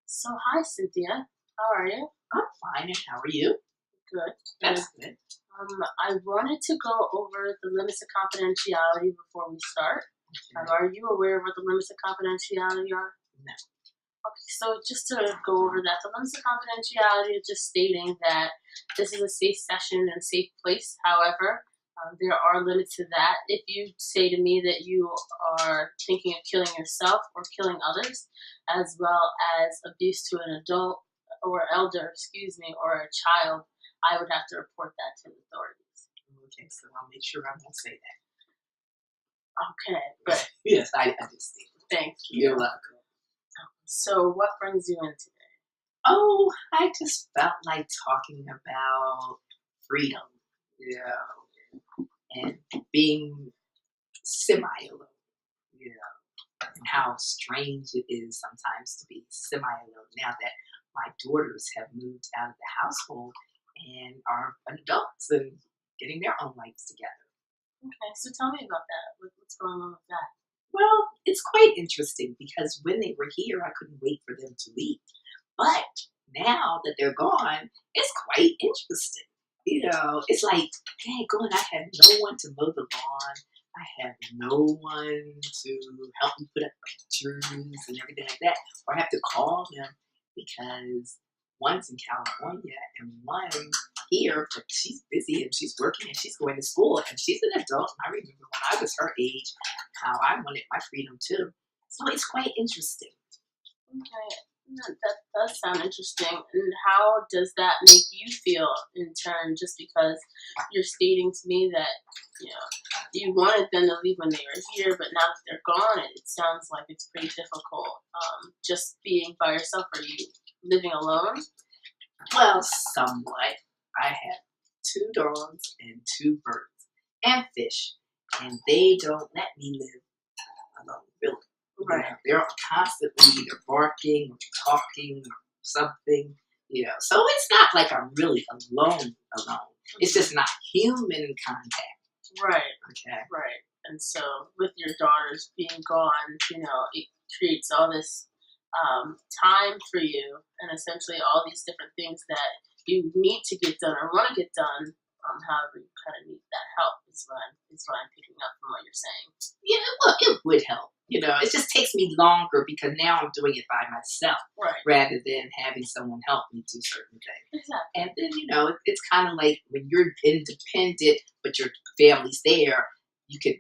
So, hi, Cynthia. How are you? I'm fine, and how are you? Good. That's good. I wanted to go over the limits of confidentiality before we start. Okay. Are you aware of what the limits of confidentiality are? No. Okay, so just to go over that, the limits of confidentiality is just stating that this is a safe session and safe place. However, there are limits to that. If you say to me that you are thinking of killing yourself or killing others, as well as abuse to an adult or elder, or a child, I would have to report that to the authorities. Okay, so I'll make sure I won't say that. Okay, but Yes, I understand. thank you. You're welcome. So, what brings you in today? Oh, I just felt like talking about freedom, and being semi-alone, and how strange it is sometimes to be semi-alone now that my daughters have moved out of the household and are adults and getting their own lives together. Okay, so tell me about that. What's going on with that? Well, it's quite interesting because when they were here, I couldn't wait for them to leave. But now that they're gone, it's quite interesting. It's like, dang, going, I have no one to mow the lawn. I have no one to help me put up pictures and everything like that. Or I have to call them because one's in California and one here, but she's busy and she's working and she's going to school and she's an adult. And I remember when I was her age, how I wanted my freedom too. So it's quite interesting. Okay, that does sound interesting. And how does that make you feel in turn? Just because you're stating to me that you wanted them to leave when they were here, but now that they're gone, it sounds like it's pretty difficult. Just being by yourself. Are you living alone? Well, somewhat. I have 2 dogs and 2 birds and fish, and they don't let me live alone, really. Right. They're constantly either barking or talking or something, So it's not like I'm really alone. It's just not human contact. Right. Okay. Right. And so with your daughters being gone, it creates all this time for you and essentially all these different things that you need to get done or want to get done. However, you kind of need that help is what I'm picking up from what you're saying. Yeah, well, it would help. It just takes me longer because now I'm doing it by myself, right, rather than having someone help me do certain things. Exactly. And then, it's kind of like when you're independent, but your family's there, you could,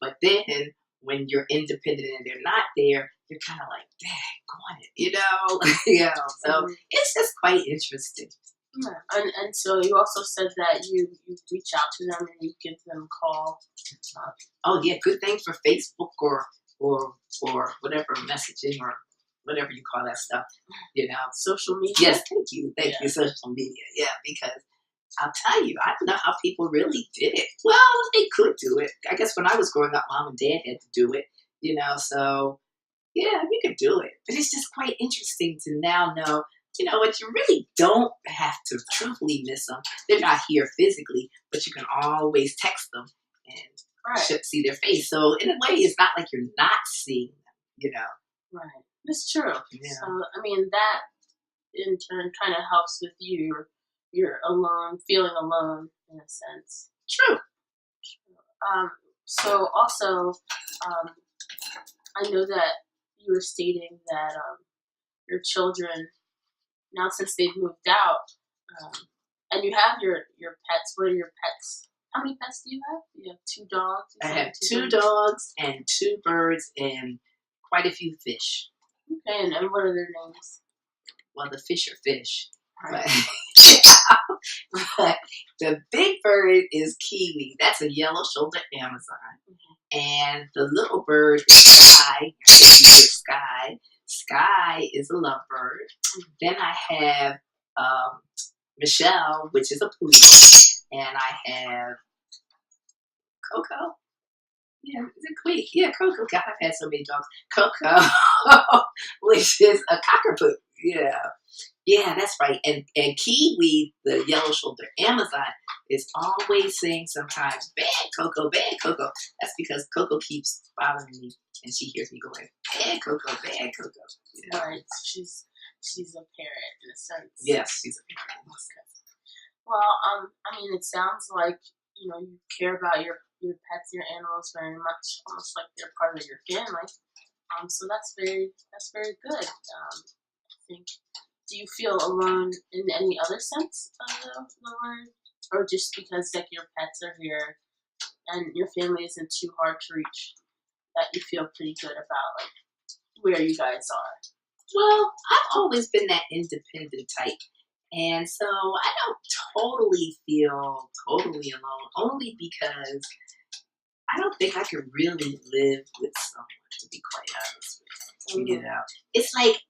but then when you're independent and they're not there, you're kind of like, dang, go on it, So it's just quite interesting. Yeah. And so you also said that you reach out to them and you give them a call. Oh yeah, good thing for Facebook or whatever, messaging or whatever you call that stuff, Social media. Yes, thank you, social media. Yeah, because I'll tell you, I don't know how people really did it. Well, they could do it. I guess when I was growing up, mom and dad had to do it, so yeah, you could do it. But it's just quite interesting to now know, what, you really don't have to truthfully miss them. They're not here physically, but you can always text them and see their face. So in a way, it's not like you're not seeing them, Right. It's true. Yeah. So, that in turn kind of helps with you're alone, feeling alone in a sense. True. So also, I know that you were stating that your children, now since they've moved out, and you have your pets. What are your pets? How many pets do you have? You have 2 dogs? I have 2 dogs and 2 birds and quite a few fish. Okay, and what are their names? Well, the fish are fish. Right. But the big bird is Kiwi. That's a yellow-shouldered Amazon. Mm-hmm. And the little bird is Sky. I think you hear Sky. Sky is a lovebird. Mm-hmm. Then I have Michelle, which is a poodle. And I have Coco. Yeah, is it Queen? Yeah, Coco. God, I've had so many dogs. Coco, which is a cockapoo. Yeah, that's right. And Kiwi, the yellow-shouldered Amazon, is always saying sometimes, bad Coco, bad Coco. That's because Coco keeps bothering me, and she hears me going, bad Coco, bad Coco. Right. She's she's a parent in a sense. Yes, she's a parent. Okay. Well, I mean, it sounds like you care about your pets, your animals very much, almost like they're part of your family. So that's very good. I think. Do you feel alone in any other sense of the word, or just because like your pets are here and your family isn't too hard to reach, that you feel pretty good about like where you guys are? Well, I've always been that independent type. And so I don't totally feel totally alone, only because I don't think I could really live with someone, to be quite honest with you. You know, it's like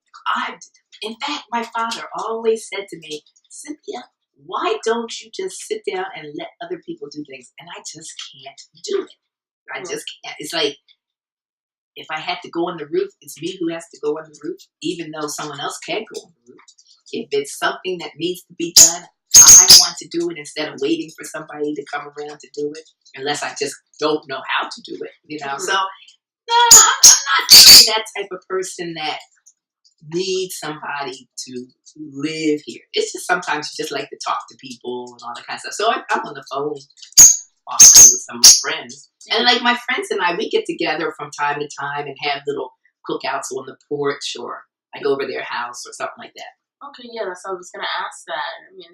in fact, my father always said to me, Cynthia, why don't you just sit down and let other people do things? And I just can't do it. I just can't. It's like, if I had to go on the roof, it's me who has to go on the roof, even though someone else can go on the roof. If it's something that needs to be done, I want to do it instead of waiting for somebody to come around to do it, unless I just don't know how to do it, you know? So, no, I'm not really that type of person that needs somebody to live here. It's just sometimes you just like to talk to people and all that kind of stuff. So I'm on the phone often with some of my friends. And like my friends and I, we get together from time to time and have little cookouts on the porch, or I go over their house or something like that. Okay, yeah, so I was going to ask that. I mean,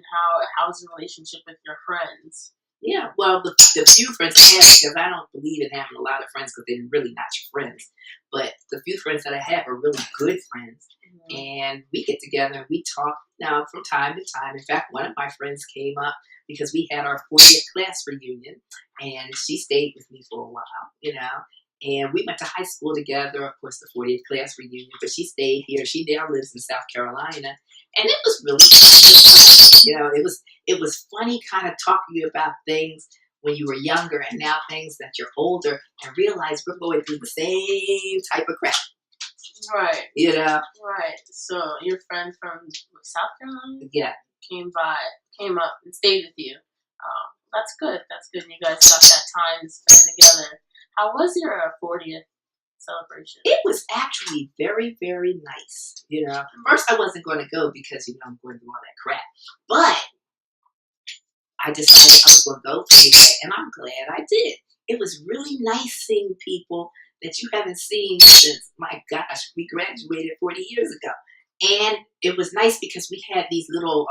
how's your relationship with your friends? Yeah, well, the few friends I have, because I don't believe in having a lot of friends because they're really not your friends. But the few friends that I have are really good friends. And we get together and we talk now from time to time. In fact, one of my friends came up because we had our 40th class reunion, and she stayed with me for a while, you know. And we went to high school together, of course, the 40th class reunion, but she stayed here. She now lives in South Carolina. And it was really fun. You know, it was funny kind of talking about things when you were younger and now things that you're older and realize we're going through the same type of crap. Right. You know? Right. So your friend from South Carolina? Yeah. Came up and stayed with you. That's good. That's good. You guys got that time to spend together. How was your 40th celebration? It was actually very, very nice. You know, first I wasn't going to go because, you know, I'm going through all that crap. But I decided I was going to go anyway, and I'm glad I did. It was really nice seeing people that you haven't seen since, my gosh, we graduated 40 years ago. And it was nice because we had these little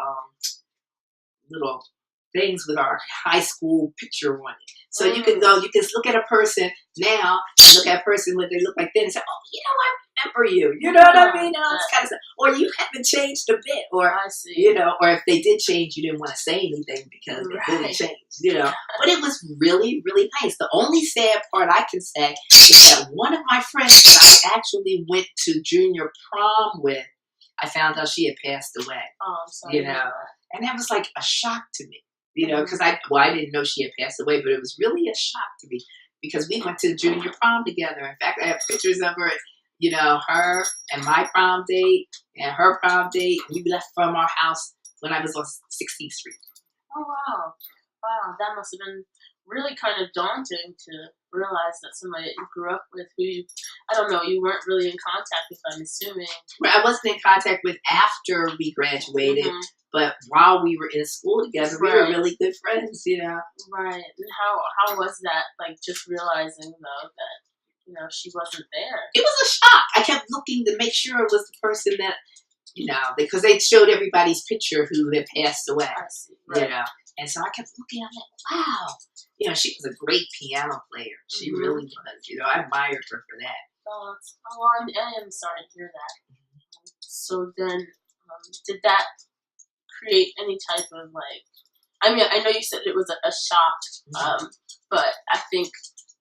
things with our high school picture on it. So you can go, you can look at a person now, and look at a person what they look like then and say, oh, you know, I remember you. You know what I mean? All this kind of stuff. Or you haven't changed a bit. Or, I see. You know, or if they did change, you didn't want to say anything because they didn't change, you know. But it was really, really nice. The only sad part I can say is that one of my friends that I actually went to junior prom with, I found out she had passed away. Oh, I'm sorry. You know, and that was like a shock to me. You know, because I didn't know she had passed away, but it was really a shock to me because we went to junior prom together. In fact, I have pictures of her, you know, her and my prom date and her prom date. We left from our house when I was on 16th Street. Oh, wow. Wow, that must have been really kind of daunting to realize that somebody that you grew up with who I don't know, you weren't really in contact with, I'm assuming. I wasn't in contact with after we graduated. But while we were in school together, we were really good friends, you know. Right. And how was that, like, just realizing, though, that, you know, she wasn't there? It was a shock. I kept looking to make sure it was the person that, you know, because they showed everybody's picture who had passed away. I see. Right. You know. And so I kept looking, I'm like, wow. You know, she was a great piano player. She really was. You know, I admired her for that. Oh, I am sorry to hear that. So then, did that create any type of, like, I mean, I know you said it was a shock, but I think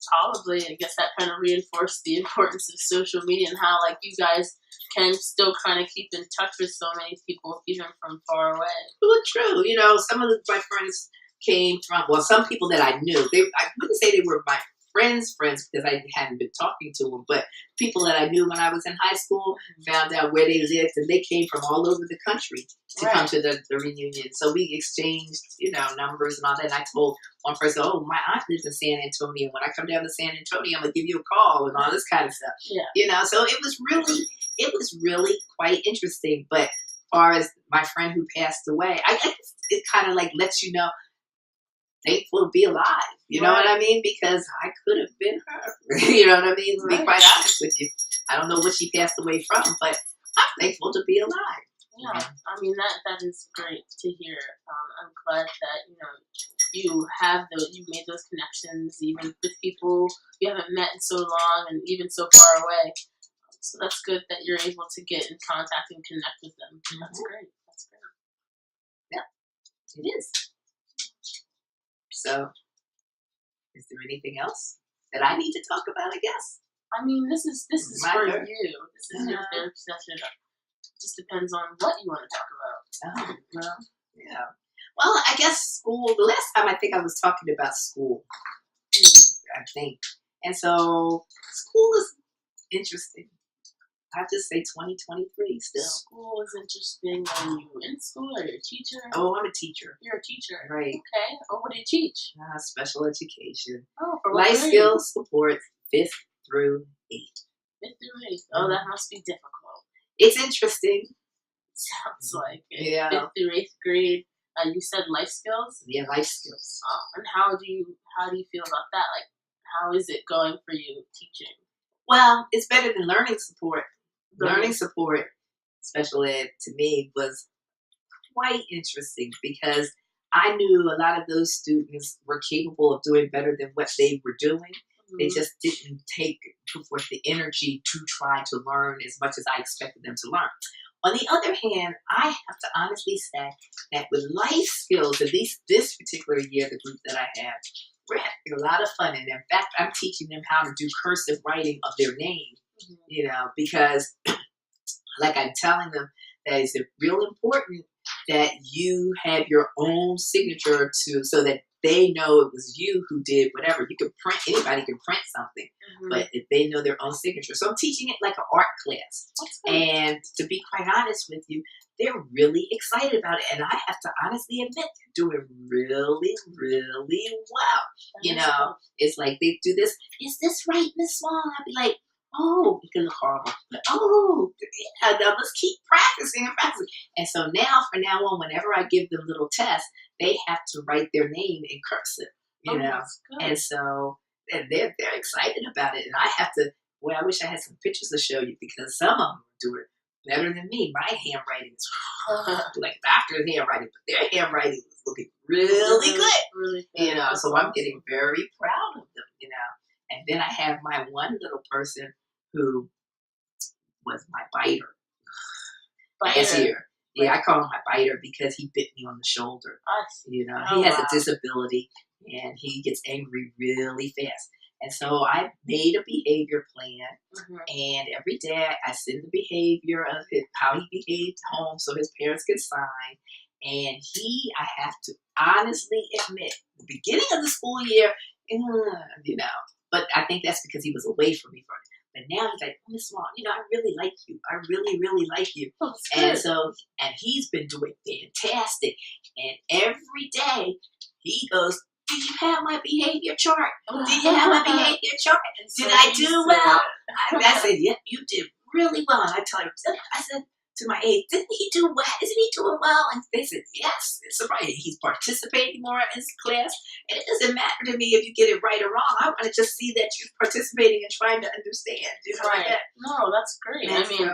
probably, I guess that kind of reinforced the importance of social media and how, like, you guys can still kind of keep in touch with so many people, even from far away. Well, true. You know, some of my friends came from, well, some people that I knew, I wouldn't say they were my friends because I hadn't been talking to them, but people that I knew when I was in high school found out where they lived, and they came from all over the country to come to the reunion. So we exchanged, you know, numbers and all that. And I told one person, oh, my aunt lives in San Antonio. When I come down to San Antonio, I'm going to give you a call and all this kind of stuff. Yeah. You know, so it was really quite interesting. But far as my friend who passed away, I guess it kind of like lets you know, thankful to be alive. You know what I mean? Because I could have been her. You know what I mean? To be quite honest with you, I don't know what she passed away from, but I'm thankful to be alive. Yeah, I mean that is great to hear. I'm glad that you made those connections even with people you haven't met in so long and even so far away. So that's good that you're able to get in contact and connect with them. That's great. That's great. Yeah, it is. So, is there anything else that I need to talk about? I guess. I mean, this is for you. This is your therapy session. It just depends on what you want to talk about. Oh, well, yeah. Well, I guess school. The last time I think I was talking about school. I think, and so school is interesting. I have to say 2023 still. School is interesting. Are you in school or you're a teacher? Oh, I'm a teacher. You're a teacher. Right. Okay. Oh, what do you teach? Special education. Oh, for what Life grade? skills support 5th through 8th. 5th through 8th. Oh, that must be difficult. It's interesting. Sounds like it. Yeah. 5th through 8th grade. You said life skills? Yeah, life skills. And how do you feel about that? Like, how is it going for you teaching? Well, it's better than learning support. Learning support, special ed, to me was quite interesting because I knew a lot of those students were capable of doing better than what they were doing. Mm-hmm. They just didn't put forth the energy to try to learn as much as I expected them to learn. On the other hand, I have to honestly say that with life skills, at least this particular year, the group that I have, we're having a lot of fun. And in fact, I'm teaching them how to do cursive writing of their name, because like I'm telling them that it's real important that you have your own signature so that they know it was you who did whatever. You can print, anybody can print something, but if they know their own signature. So I'm teaching it like an art class. And to be quite honest with you, they're really excited about it. And I have to honestly admit, they're doing really, really well. It's like they do this. Is this right, Miss Swan? I'd be like, oh, it can look horrible. But, now let's keep practicing and practicing. And so from now on, whenever I give them little tests, they have to write their name in cursive, And so they're excited about it. And I have to, I wish I had some pictures to show you because some of them do it better than me. My handwriting is like doctor's handwriting, but their handwriting is looking really good. Really good. So I'm getting very proud of them, And then I have my one little person who was my biter last year. Yeah, I call him my biter because he bit me on the shoulder. He has a disability and he gets angry really fast. And so I made a behavior plan, and every day I send the behavior of how he behaved home so his parents could sign. And I have to honestly admit, the beginning of the school year, but I think that's because he was away from me for it. But now he's like, Miss Swan, I really like you. I really, really like you. And he's been doing fantastic. And every day he goes, did you have my behavior chart? Did you have my behavior chart? Did I do well? I said, yep, you did really well. And I tell him, I said to my aide, didn't he do well? Isn't he doing well? And they said, yes. It's right. He's participating more in his class. And it doesn't matter to me if you get it right or wrong. I want to just see that you're participating and trying to understand. Like that. No, that's great. I mean,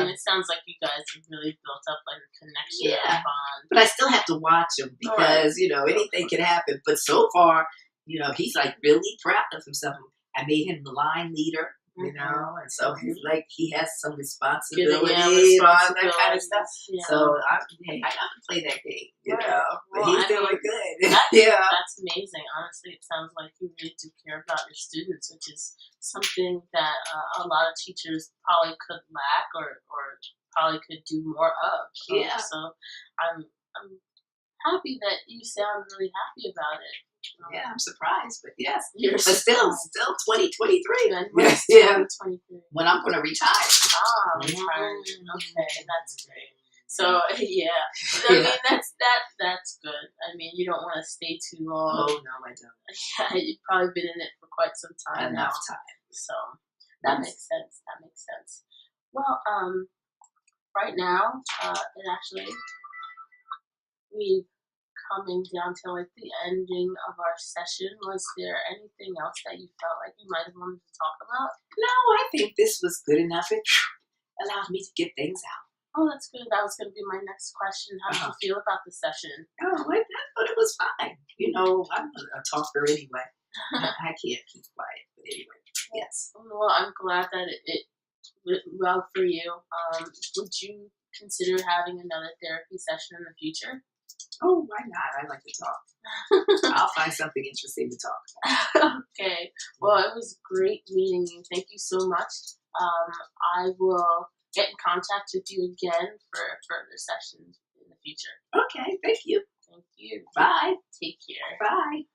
it sounds like you guys have really built up like a connection and bond. But I still have to watch him because, anything can happen. But so far, he's like really proud of himself. I made him the line leader. And so he's like, he has some responsibility and all that kind of stuff. Yeah. So I got to play that game, But he's doing good. That's amazing. Honestly, it sounds like you really do care about your students, which is something that a lot of teachers probably could lack or probably could do more of. So I'm happy that you sound really happy about it. Yeah, I'm surprised, but yes. But still 2023. Yeah. 2023. When I'm going to retire. Retirement. Okay, that's great. So, I mean, that's good. I mean, you don't want to stay too long. Oh, no, I don't. Yeah, you've probably been in it for quite some time Enough now. time. So, that makes sense. Well, right now, it actually, we've coming down to like the ending of our session. Was there anything else that you felt like you might have wanted to talk about? No, I think this was good enough. It allowed me to get things out. Oh, that's good. That was going to be my next question. How did you feel about the session? Oh, I thought it was fine. You know, I'm a talker anyway. I can't keep quiet, but anyway, yes. Well, I'm glad that it went well for you. Would you consider having another therapy session in the future? Oh, why not? I like to talk. I'll find something interesting to talk about. Okay. Well, it was great meeting you. Thank you so much. I will get in contact with you again for further sessions in the future. Okay, thank you. Thank you. Bye. Take care. Bye.